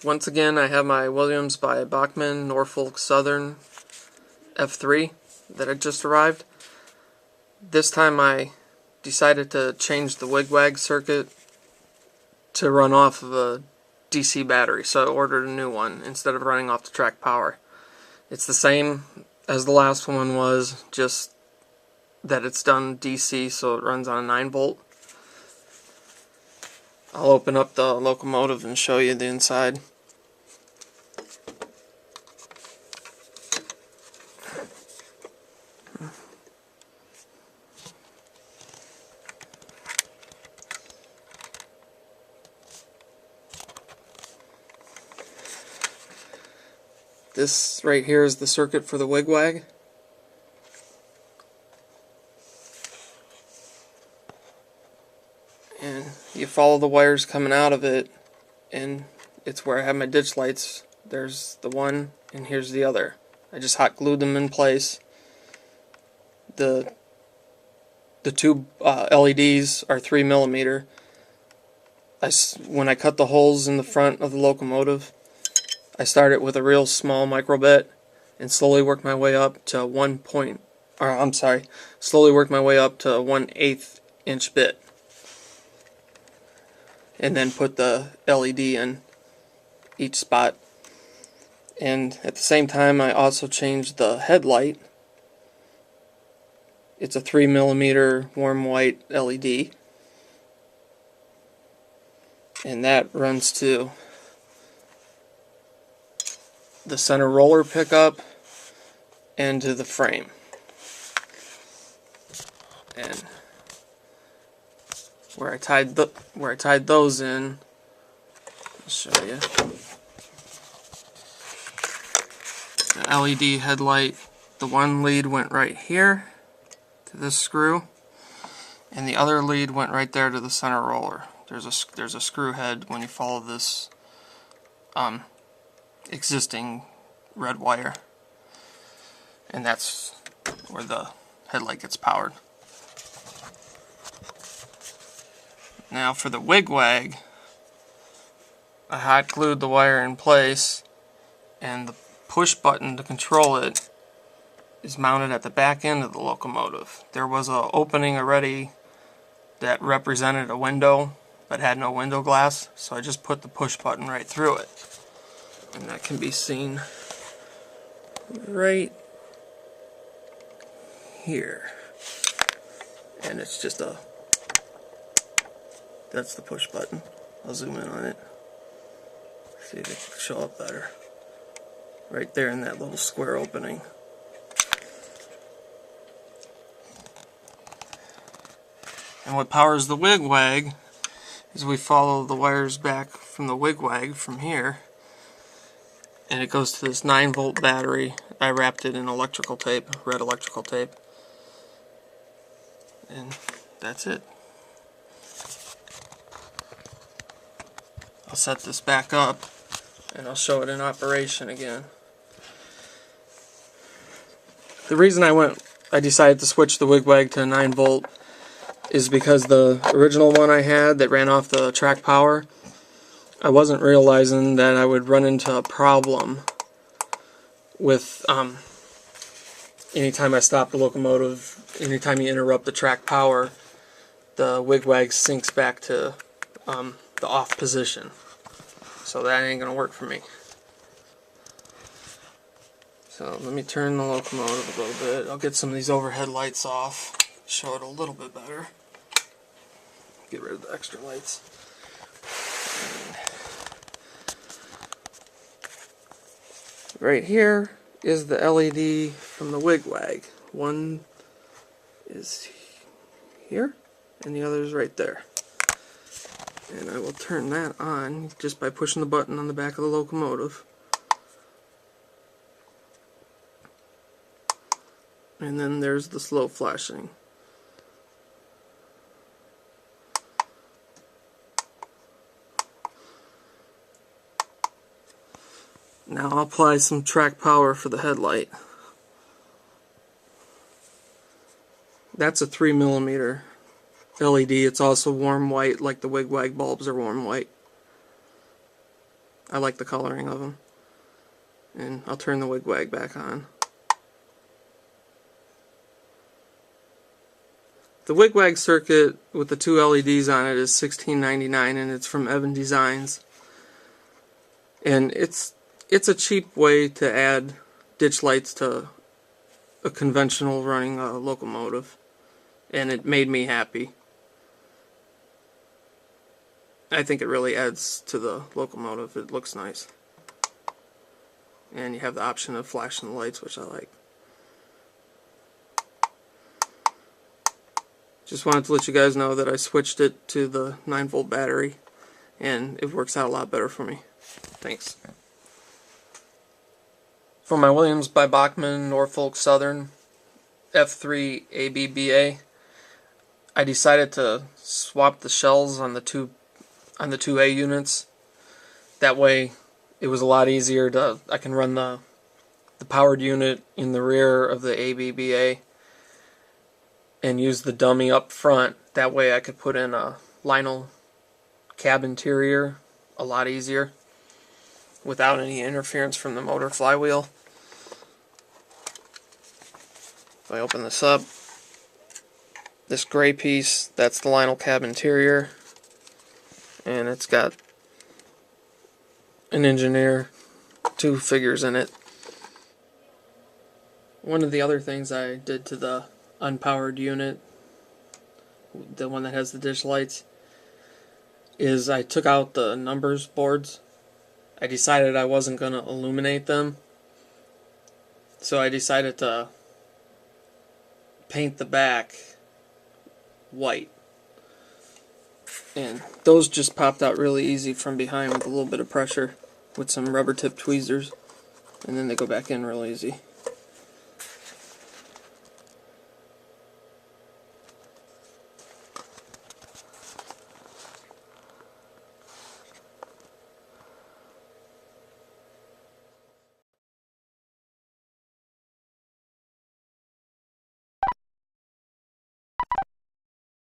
Once again, I have my Williams by Bachmann Norfolk Southern F3 that had just arrived. This time I decided to change the Wig-Wag circuit to run off of a DC battery, so I ordered a new one instead of running off the track power. It's the same as the last one was, just that it's done DC, so it runs on a 9-volt. I'll open up the locomotive and show you the inside. This right here is the circuit for the Wig-Wag. And you follow the wires coming out of it, and it's where I have my ditch lights. There's the one, and here's the other. I just hot glued them in place. The two LEDs are 3mm. When I cut the holes in the front of the locomotive, I started with a real small micro bit and slowly worked my way up to 1/8 inch bit. And then put the LED in each spot. And at the same time I also changed the headlight. It's a 3mm warm white LED. And that runs to the center roller pickup and to the frame. And where I tied those in, I'll show you. The LED headlight, the one lead went right here to this screw, and the other lead went right there to the center roller. There's a screw head when you follow this existing red wire, and that's where the headlight gets powered. Now for the Wig-Wag, I hot glued the wire in place, and the push button to control it is mounted at the back end of the locomotive. There was an opening already that represented a window but had no window glass, so I just put the push button right through it. And that can be seen right here. And it's just that's the push button. I'll zoom in on it. See if it can show up better. Right there in that little square opening. And what powers the Wig-Wag is we follow the wires back from the Wig-Wag from here, and it goes to this 9-volt battery. I wrapped it in electrical tape, red electrical tape, and that's it. I'll set this back up and I'll show it in operation again. The reason I decided to switch the Wig-Wag to 9-volt is because the original one I had that ran off the track power, I wasn't realizing that I would run into a problem with anytime I stop the locomotive, anytime you interrupt the track power, the Wig-Wag sinks back to the off position. So that ain't gonna work for me. So let me turn the locomotive a little bit. I'll get some of these overhead lights off, show it a little bit better. Get rid of the extra lights. And right here is the LED from the Wig-Wag. One is here and the other is right there. And I will turn that on just by pushing the button on the back of the locomotive. And then there's the slow flashing. Now I'll apply some track power for the headlight. That's a 3mm LED. It's also warm white, like the Wig-Wag bulbs are warm white. I like the coloring of them. And I'll turn the Wig-Wag back on. The Wig-Wag circuit with the 2 LEDs on it is $16.99, and it's from Evan Designs. And it's a cheap way to add ditch lights to a conventional running locomotive, and it made me happy. I think it really adds to the locomotive. It looks nice. And you have the option of flashing the lights, which I like. Just wanted to let you guys know that I switched it to the 9-volt battery, and it works out a lot better for me. Thanks. For my Williams by Bachmann Norfolk Southern F3 ABBA, I decided to swap the shells on the 2A units. That way it was a lot easier to, I can run the powered unit in the rear of the ABBA and use the dummy up front. That way I could put in a Lionel cab interior a lot easier without any interference from the motor flywheel. If I open this up, this gray piece, that's the Lionel cab interior, and it's got an engineer, 2 figures in it. One of the other things I did to the unpowered unit, the one that has the dish lights, is I took out the numbers boards. I decided I wasn't going to illuminate them, so I decided to paint the back white. And those just popped out really easy from behind with a little bit of pressure with some rubber tip tweezers, and then they go back in real easy.